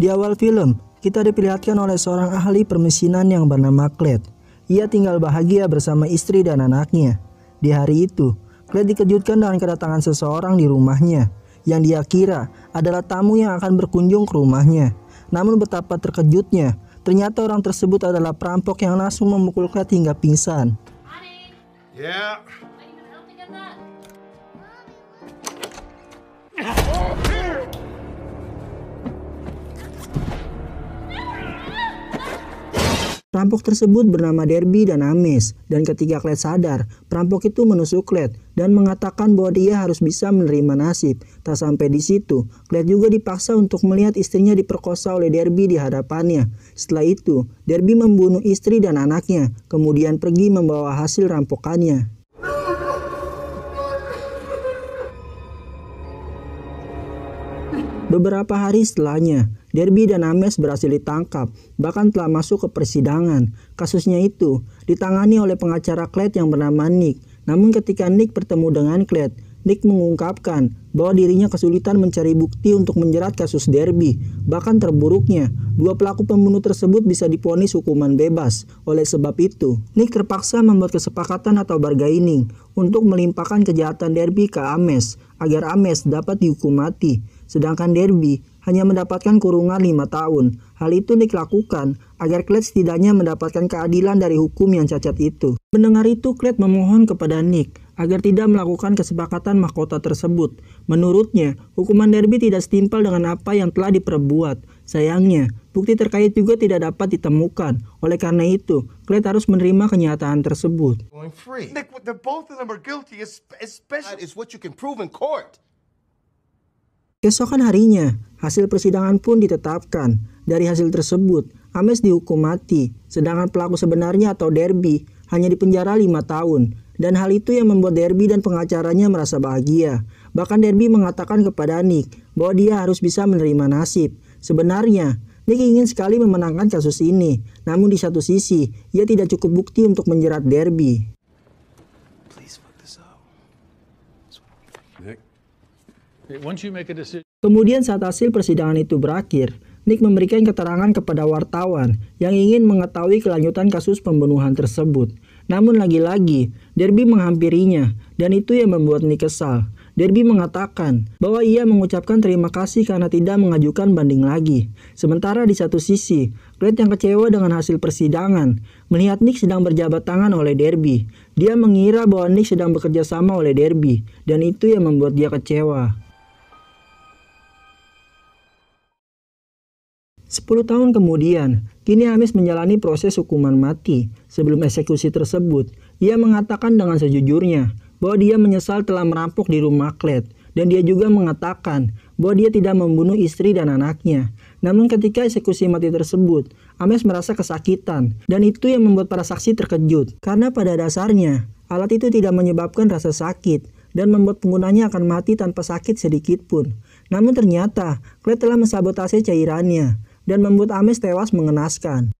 Di awal film, kita diperlihatkan oleh seorang ahli permesinan yang bernama Clyde. Ia tinggal bahagia bersama istri dan anaknya. Di hari itu, Clyde dikejutkan dengan kedatangan seseorang di rumahnya, yang dia kira adalah tamu yang akan berkunjung ke rumahnya. Namun betapa terkejutnya, ternyata orang tersebut adalah perampok yang langsung memukul Clyde hingga pingsan. Yeah. Perampok tersebut bernama Derby dan Ames, dan ketika Clyde sadar, perampok itu menusuk Clyde dan mengatakan bahwa dia harus bisa menerima nasib. Tak sampai di situ, Clyde juga dipaksa untuk melihat istrinya diperkosa oleh Derby di hadapannya. Setelah itu, Derby membunuh istri dan anaknya, kemudian pergi membawa hasil rampokannya. Beberapa hari setelahnya, Derby dan Ames berhasil ditangkap, bahkan telah masuk ke persidangan. Kasusnya itu ditangani oleh pengacara Clyde yang bernama Nick. Namun ketika Nick bertemu dengan Clyde, Nick mengungkapkan bahwa dirinya kesulitan mencari bukti untuk menjerat kasus Derby. Bahkan terburuknya, dua pelaku pembunuh tersebut bisa divonis hukuman bebas. Oleh sebab itu, Nick terpaksa membuat kesepakatan atau bargaining untuk melimpahkan kejahatan Derby ke Ames agar Ames dapat dihukum mati. Sedangkan Derby hanya mendapatkan kurungan 5 tahun. Hal itu Nick lakukan agar Clyde setidaknya mendapatkan keadilan dari hukum yang cacat itu. Mendengar itu, Clyde memohon kepada Nick agar tidak melakukan kesepakatan mahkota tersebut. Menurutnya, hukuman Derby tidak setimpal dengan apa yang telah diperbuat. Sayangnya, bukti terkait juga tidak dapat ditemukan. Oleh karena itu, Clyde harus menerima kenyataan tersebut. Nick, both of them are guilty, especially. That is what you can prove in court. Keesokan harinya, hasil persidangan pun ditetapkan. Dari hasil tersebut, Ames dihukum mati, sedangkan pelaku sebenarnya atau Derby hanya dipenjara 5 tahun. Dan hal itu yang membuat Derby dan pengacaranya merasa bahagia. Bahkan Derby mengatakan kepada Nick bahwa dia harus bisa menerima nasib. Sebenarnya, Nick ingin sekali memenangkan kasus ini, namun di satu sisi, ia tidak cukup bukti untuk menjerat Derby. Kemudian saat hasil persidangan itu berakhir, Nick memberikan keterangan kepada wartawan yang ingin mengetahui kelanjutan kasus pembunuhan tersebut. Namun lagi-lagi, Derby menghampirinya dan itu yang membuat Nick kesal. Derby mengatakan bahwa ia mengucapkan terima kasih karena tidak mengajukan banding lagi. Sementara di satu sisi, Clyde yang kecewa dengan hasil persidangan melihat Nick sedang berjabat tangan oleh Derby. Dia mengira bahwa Nick sedang bekerja sama oleh Derby dan itu yang membuat dia kecewa. 10 tahun kemudian, kini Ames menjalani proses hukuman mati. Sebelum eksekusi tersebut, ia mengatakan dengan sejujurnya bahwa dia menyesal telah merampok di rumah Clyde. Dan dia juga mengatakan bahwa dia tidak membunuh istri dan anaknya. Namun ketika eksekusi mati tersebut, Ames merasa kesakitan. Dan itu yang membuat para saksi terkejut. Karena pada dasarnya, alat itu tidak menyebabkan rasa sakit dan membuat penggunanya akan mati tanpa sakit sedikit pun. Namun ternyata, Clyde telah mensabotase cairannya dan membuat Ames tewas mengenaskan.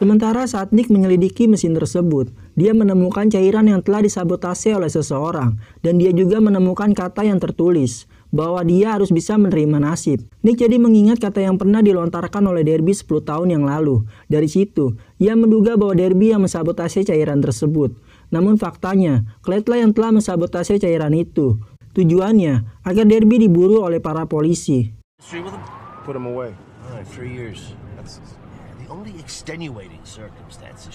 Sementara saat Nick menyelidiki mesin tersebut, dia menemukan cairan yang telah disabotase oleh seseorang dan dia juga menemukan kata yang tertulis bahwa dia harus bisa menerima nasib. Nick jadi mengingat kata yang pernah dilontarkan oleh Derby 10 tahun yang lalu. Dari situ, ia menduga bahwa Derby yang mensabotase cairan tersebut. Namun faktanya, Clyde lah yang telah mensabotase cairan itu. Tujuannya agar Derby diburu oleh para polisi.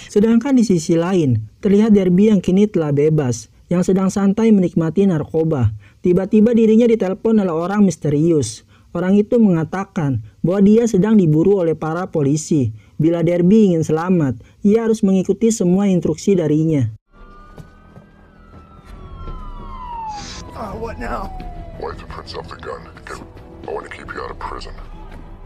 Sedangkan di sisi lain, terlihat Derby yang kini telah bebas, yang sedang santai menikmati narkoba. Tiba-tiba dirinya ditelepon oleh orang misterius. Orang itu mengatakan bahwa dia sedang diburu oleh para polisi. Bila Derby ingin selamat, ia harus mengikuti semua instruksi darinya. What now? Wife and prints off the gun. I want to keep you out of prison.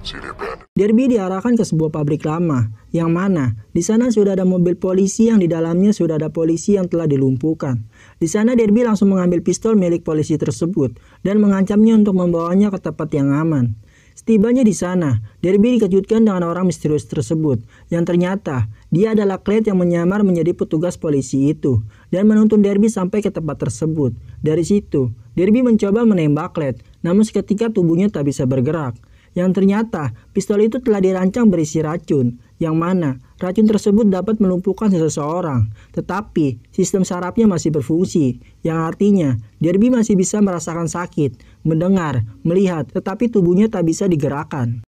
See the abandoned. Derby diarahkan ke sebuah pabrik lama, yang mana di sana sudah ada mobil polisi yang di dalamnya sudah ada polisi yang telah dilumpuhkan. Di sana Derby langsung mengambil pistol milik polisi tersebut dan mengancamnya untuk membawanya ke tempat yang aman. Setibanya di sana, Derby dikejutkan dengan orang misterius tersebut, yang ternyata dia adalah Clyde yang menyamar menjadi petugas polisi itu, dan menuntun Derby sampai ke tempat tersebut. Dari situ, Derby mencoba menembak Clyde, namun seketika tubuhnya tak bisa bergerak. Yang ternyata, pistol itu telah dirancang berisi racun, yang mana racun tersebut dapat melumpuhkan seseorang. Tetapi, sistem sarafnya masih berfungsi, yang artinya Derby masih bisa merasakan sakit, mendengar, melihat, tetapi tubuhnya tak bisa digerakkan.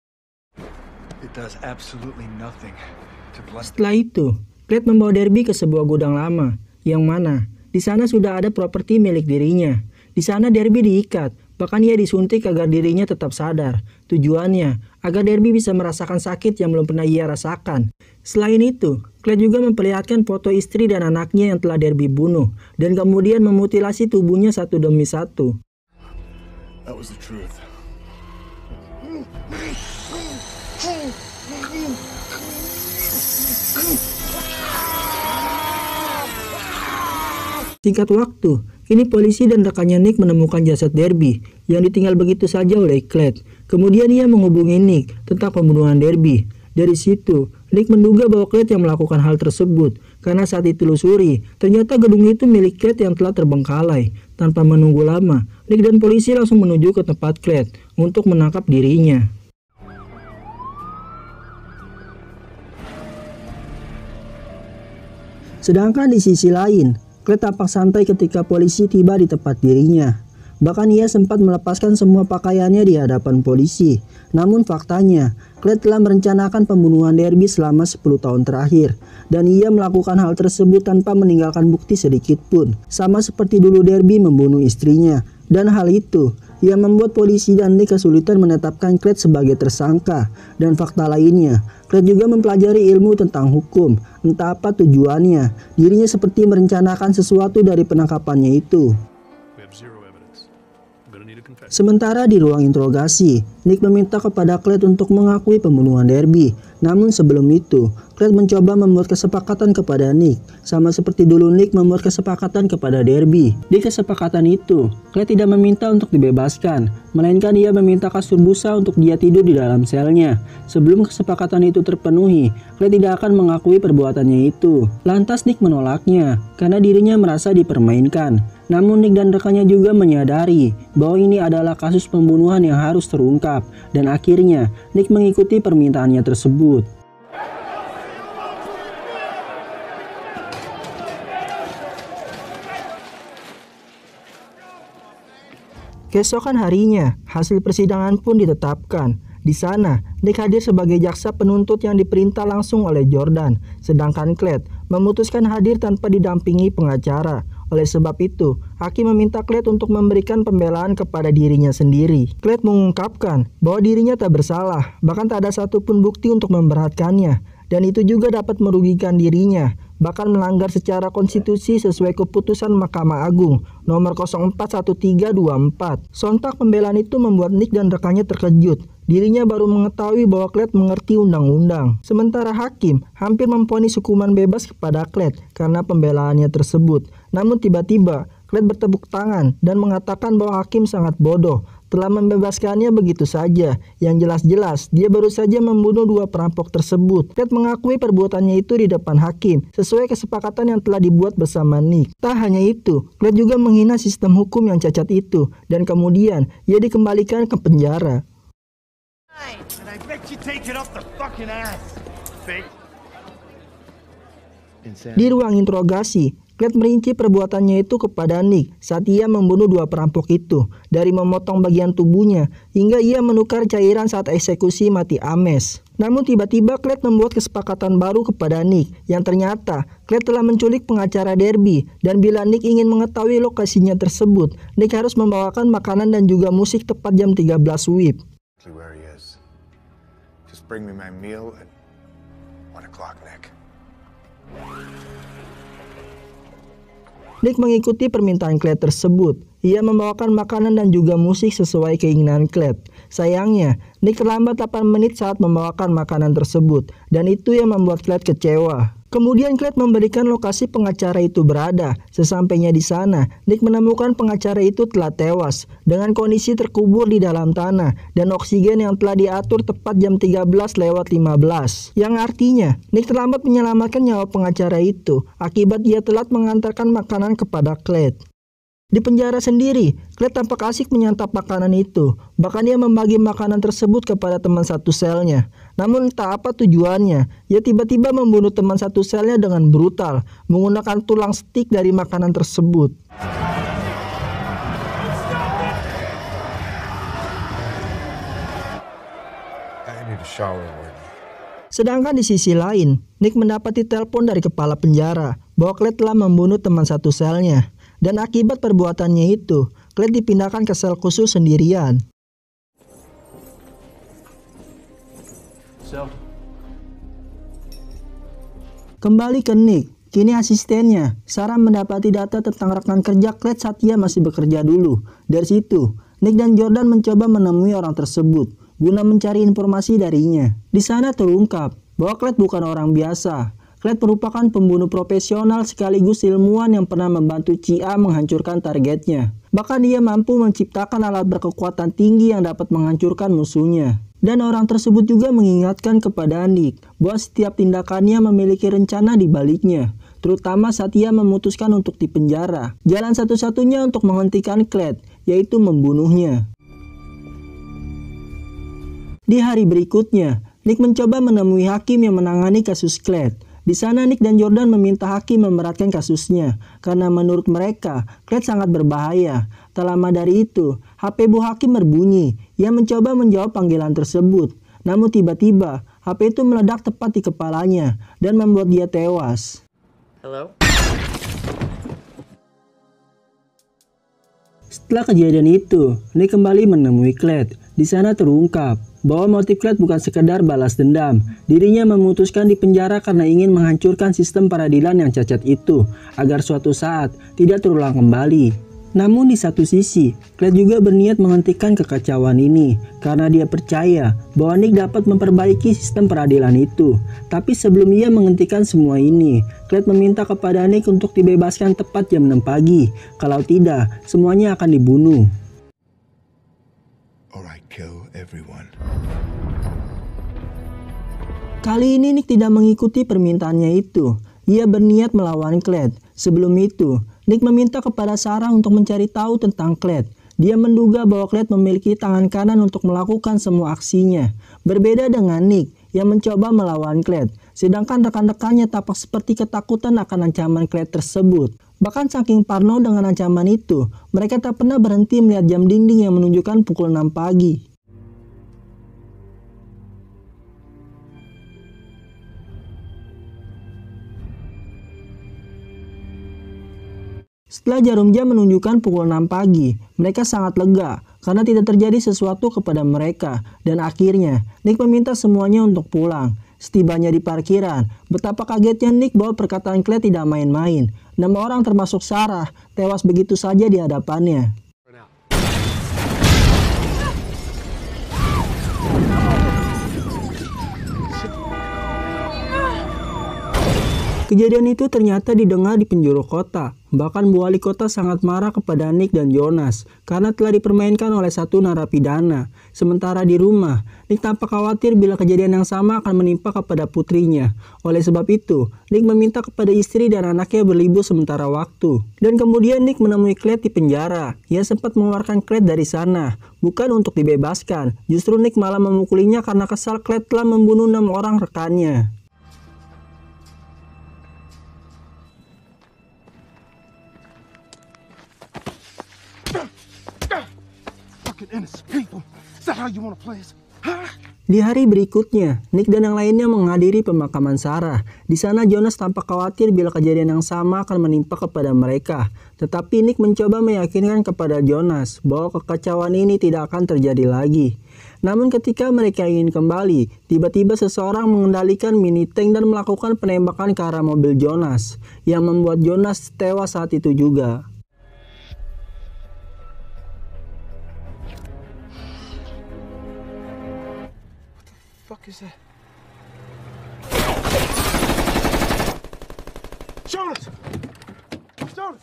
Setelah itu, Clyde membawa Derby ke sebuah gudang lama, yang mana di sana sudah ada properti milik dirinya. Di sana Derby diikat, bahkan ia disuntik agar dirinya tetap sadar. Tujuannya, agar Derby bisa merasakan sakit yang belum pernah ia rasakan. Selain itu, Clyde juga memperlihatkan foto istri dan anaknya yang telah Derby bunuh, dan kemudian memutilasi tubuhnya satu demi satu. That was the truth. Singkat waktu, kini polisi dan rekannya Nick menemukan jasad Derby yang ditinggal begitu saja oleh Clyde. Kemudian ia menghubungi Nick tentang pembunuhan Derby. Dari situ, Nick menduga bahwa Clyde yang melakukan hal tersebut karena saat ditelusuri, ternyata gedung itu milik Clyde yang telah terbengkalai. Tanpa menunggu lama, Nick dan polisi langsung menuju ke tempat Clyde untuk menangkap dirinya. Sedangkan di sisi lain, Clyde tampak santai ketika polisi tiba di tempat dirinya. Bahkan ia sempat melepaskan semua pakaiannya di hadapan polisi. Namun faktanya, Clyde telah merencanakan pembunuhan Derby selama 10 tahun terakhir. Dan ia melakukan hal tersebut tanpa meninggalkan bukti sedikit pun. Sama seperti dulu Derby membunuh istrinya. Dan hal itu yang membuat polisi dan Nick kesulitan menetapkan Clyde sebagai tersangka. Dan fakta lainnya, Clyde juga mempelajari ilmu tentang hukum. Entah apa tujuannya, dirinya seperti merencanakan sesuatu dari penangkapannya itu. Sementara di ruang interogasi, Nick meminta kepada Clyde untuk mengakui pembunuhan Derby. Namun sebelum itu, Clyde mencoba membuat kesepakatan kepada Nick, sama seperti dulu Nick membuat kesepakatan kepada Derby. Di kesepakatan itu, Clyde tidak meminta untuk dibebaskan, melainkan ia meminta kasur busa untuk dia tidur di dalam selnya. Sebelum kesepakatan itu terpenuhi, Clyde tidak akan mengakui perbuatannya itu. Lantas Nick menolaknya, karena dirinya merasa dipermainkan. Namun Nick dan rekannya juga menyadari bahwa ini adalah kasus pembunuhan yang harus terungkap, dan akhirnya Nick mengikuti permintaannya tersebut. Keesokan harinya, hasil persidangan pun ditetapkan. Di sana, Nick hadir sebagai jaksa penuntut yang diperintah langsung oleh Jordan, sedangkan Clyde memutuskan hadir tanpa didampingi pengacara. Oleh sebab itu, hakim meminta Clyde untuk memberikan pembelaan kepada dirinya sendiri. Clyde mengungkapkan bahwa dirinya tak bersalah, bahkan tak ada satupun bukti untuk memberatkannya, dan itu juga dapat merugikan dirinya, bahkan melanggar secara konstitusi sesuai keputusan Mahkamah Agung nomor 041324. Sontak pembelaan itu membuat Nick dan rekannya terkejut. Dirinya baru mengetahui bahwa Clyde mengerti undang-undang. Sementara hakim hampir memvonis hukuman bebas kepada Clyde karena pembelaannya tersebut. Namun tiba-tiba Clyde bertepuk tangan dan mengatakan bahwa hakim sangat bodoh telah membebaskannya begitu saja. Yang jelas-jelas dia baru saja membunuh 2 perampok tersebut. Clyde mengakui perbuatannya itu di depan hakim sesuai kesepakatan yang telah dibuat bersama Nick. Tak hanya itu, Clyde juga menghina sistem hukum yang cacat itu, dan kemudian ia dikembalikan ke penjara. And I bet you take it up the fucking ass. Fake. Di ruang interogasi, Clyde merinci perbuatannya itu kepada Nick saat ia membunuh 2 perampok itu, dari memotong bagian tubuhnya hingga ia menukar cairan saat eksekusi mati Ames. Namun tiba-tiba Clyde membuat kesepakatan baru kepada Nick, yang ternyata Clyde telah menculik pengacara Derby, dan bila Nick ingin mengetahui lokasinya tersebut, Nick harus membawakan makanan dan juga musik tepat jam 13 WIB. Where he is. Just bring me my meal at 1 o'clock, Nick. Nick mengikuti permintaan Clyde tersebut. Ia membawakan makanan dan juga musik sesuai keinginan Clyde. Sayangnya, Nick terlambat 8 menit saat membawakan makanan tersebut, dan itu yang membuat Clyde kecewa. Kemudian Clyde memberikan lokasi pengacara itu berada. Sesampainya di sana, Nick menemukan pengacara itu telah tewas dengan kondisi terkubur di dalam tanah dan oksigen yang telah diatur tepat jam 13:15. Yang artinya, Nick terlambat menyelamatkan nyawa pengacara itu akibat ia telat mengantarkan makanan kepada Clyde. Di penjara sendiri, Clyde tampak asik menyantap makanan itu. Bahkan ia membagi makanan tersebut kepada teman satu selnya. Namun entah apa tujuannya, ia tiba-tiba membunuh teman satu selnya dengan brutal, menggunakan tulang stik dari makanan tersebut. I need a shower right now. Sedangkan di sisi lain, Nick mendapati telepon dari kepala penjara bahwa Clyde telah membunuh teman satu selnya. Dan akibat perbuatannya itu, Clyde dipindahkan ke sel khusus sendirian. Kembali ke Nick, kini asistennya, Sarah mendapati data tentang rekan kerja Clyde saat ia masih bekerja dulu. Dari situ, Nick dan Jordan mencoba menemui orang tersebut, guna mencari informasi darinya. Di sana terungkap bahwa Clyde bukan orang biasa. Clyde merupakan pembunuh profesional sekaligus ilmuwan yang pernah membantu Chia menghancurkan targetnya. Bahkan dia mampu menciptakan alat berkekuatan tinggi yang dapat menghancurkan musuhnya. Dan orang tersebut juga mengingatkan kepada Nick bahwa setiap tindakannya memiliki rencana di baliknya, terutama saat ia memutuskan untuk dipenjara. Jalan satu-satunya untuk menghentikan Clyde, yaitu membunuhnya. Di hari berikutnya, Nick mencoba menemui hakim yang menangani kasus Clyde. Di sana Nick dan Jordan meminta hakim memberatkan kasusnya karena menurut mereka Clyde sangat berbahaya. Tak lama dari itu, HP Bu Hakim berbunyi. Ia mencoba menjawab panggilan tersebut. Namun tiba-tiba HP itu meledak tepat di kepalanya dan membuat dia tewas. Hello? Setelah kejadian itu, Nick kembali menemui Clyde. Di sana terungkap bahwa motif Clyde bukan sekedar balas dendam. Dirinya memutuskan dipenjara karena ingin menghancurkan sistem peradilan yang cacat itu, agar suatu saat tidak terulang kembali. Namun di satu sisi, Clyde juga berniat menghentikan kekacauan ini, karena dia percaya bahwa Nick dapat memperbaiki sistem peradilan itu. Tapi sebelum ia menghentikan semua ini, Clyde meminta kepada Nick untuk dibebaskan tepat jam 6 pagi. Kalau tidak, semuanya akan dibunuh. Alright, kill everyone. Kali ini Nick tidak mengikuti permintaannya itu. Ia berniat melawan Clyde. Sebelum itu, Nick meminta kepada Sarah untuk mencari tahu tentang Clyde. Dia menduga bahwa Clyde memiliki tangan kanan untuk melakukan semua aksinya. Berbeda dengan Nick yang mencoba melawan Clyde, sedangkan rekan-rekannya tampak seperti ketakutan akan ancaman Clyde tersebut. Bahkan saking parno dengan ancaman itu, mereka tak pernah berhenti melihat jam dinding yang menunjukkan pukul 6 pagi. Setelah jarum jam menunjukkan pukul 6 pagi, mereka sangat lega karena tidak terjadi sesuatu kepada mereka. Dan akhirnya, Nick meminta semuanya untuk pulang. Setibanya di parkiran, betapa kagetnya Nick bahwa perkataan Clyde tidak main-main. 6 orang termasuk Sarah tewas begitu saja di hadapannya. Kejadian itu ternyata didengar di penjuru kota. Bahkan Bu Wali Kota sangat marah kepada Nick dan Jonas karena telah dipermainkan oleh satu narapidana. Sementara di rumah, Nick tampak khawatir bila kejadian yang sama akan menimpa kepada putrinya. Oleh sebab itu, Nick meminta kepada istri dan anaknya berlibur sementara waktu. Dan kemudian Nick menemui Clyde di penjara. Ia sempat mengeluarkan Clyde dari sana, bukan untuk dibebaskan. Justru Nick malah memukulinya karena kesal Clyde telah membunuh 6 orang rekannya. Di hari berikutnya, Nick dan yang lainnya menghadiri pemakaman Sarah. Di sana Jonas tampak khawatir bila kejadian yang sama akan menimpa kepada mereka. Tetapi Nick mencoba meyakinkan kepada Jonas bahwa kekacauan ini tidak akan terjadi lagi. Namun ketika mereka ingin kembali, tiba-tiba seseorang mengendalikan mini tank dan melakukan penembakan ke arah mobil Jonas, yang membuat Jonas tewas saat itu juga. Shoulders! Shoulders!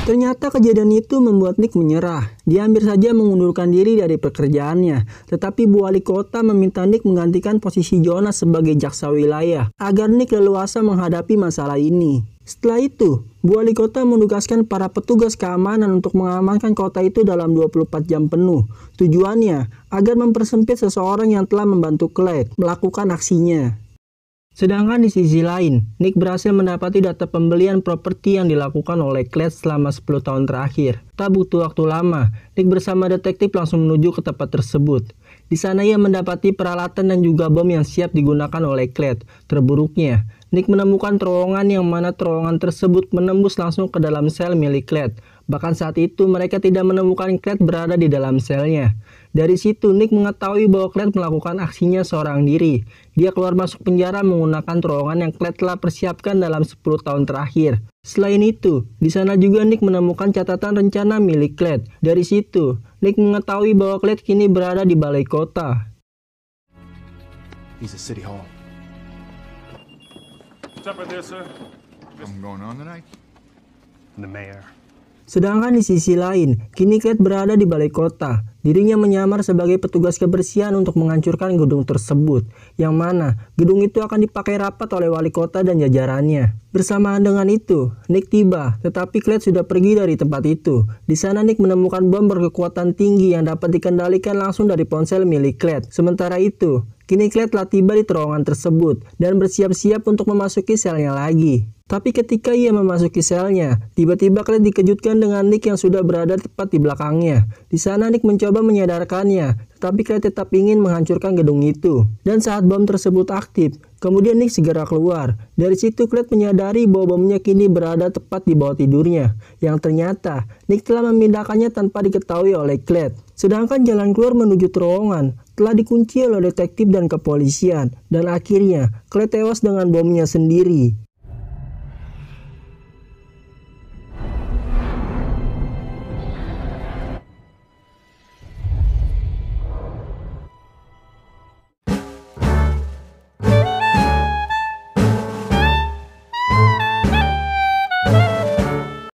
Ternyata kejadian itu membuat Nick menyerah. Dia hampir saja mengundurkan diri dari pekerjaannya. Tetapi Bu Wali Kota meminta Nick menggantikan posisi Jonas sebagai jaksa wilayah agar Nick leluasa menghadapi masalah ini. Setelah itu, Bu Wali Kota menugaskan para petugas keamanan untuk mengamankan kota itu dalam 24 jam penuh. Tujuannya agar mempersempit seseorang yang telah membantu Clyde melakukan aksinya. Sedangkan di sisi lain, Nick berhasil mendapati data pembelian properti yang dilakukan oleh Clyde selama 10 tahun terakhir. Tak butuh waktu lama, Nick bersama detektif langsung menuju ke tempat tersebut. Di sana ia mendapati peralatan dan juga bom yang siap digunakan oleh Clyde. Terburuknya, Nick menemukan terowongan yang mana terowongan tersebut menembus langsung ke dalam sel milik Clyde. Bahkan saat itu mereka tidak menemukan Clyde berada di dalam selnya. Dari situ Nick mengetahui bahwa Clyde melakukan aksinya seorang diri. Dia keluar masuk penjara menggunakan terowongan yang Clyde telah persiapkan dalam 10 tahun terakhir. Selain itu, di sana juga Nick menemukan catatan rencana milik Clyde. Dari situ, Nick mengetahui bahwa Clyde kini berada di balai kota. He's at City Hall. What's up right there, sir? Something going on tonight? The mayor. Sedangkan di sisi lain, kini Clyde berada di balai kota. Dirinya menyamar sebagai petugas kebersihan untuk menghancurkan gedung tersebut, yang mana gedung itu akan dipakai rapat oleh wali kota dan jajarannya. Bersamaan dengan itu, Nick tiba, tetapi Clyde sudah pergi dari tempat itu. Di sana Nick menemukan bom berkekuatan tinggi yang dapat dikendalikan langsung dari ponsel milik Clyde. Sementara itu, kini Clyde telah tiba di terowongan tersebut dan bersiap-siap untuk memasuki selnya lagi. Tapi ketika ia memasuki selnya, tiba-tiba Clyde dikejutkan dengan Nick yang sudah berada tepat di belakangnya. Di sana Nick mencoba menyadarkannya, tetapi Clyde tetap ingin menghancurkan gedung itu. Dan saat bom tersebut aktif, kemudian Nick segera keluar. Dari situ Clyde menyadari bahwa bomnya kini berada tepat di bawah tidurnya, yang ternyata Nick telah memindahkannya tanpa diketahui oleh Clyde. Sedangkan jalan keluar menuju terowongan telah dikunci oleh detektif dan kepolisian, dan akhirnya Clyde tewas dengan bomnya sendiri.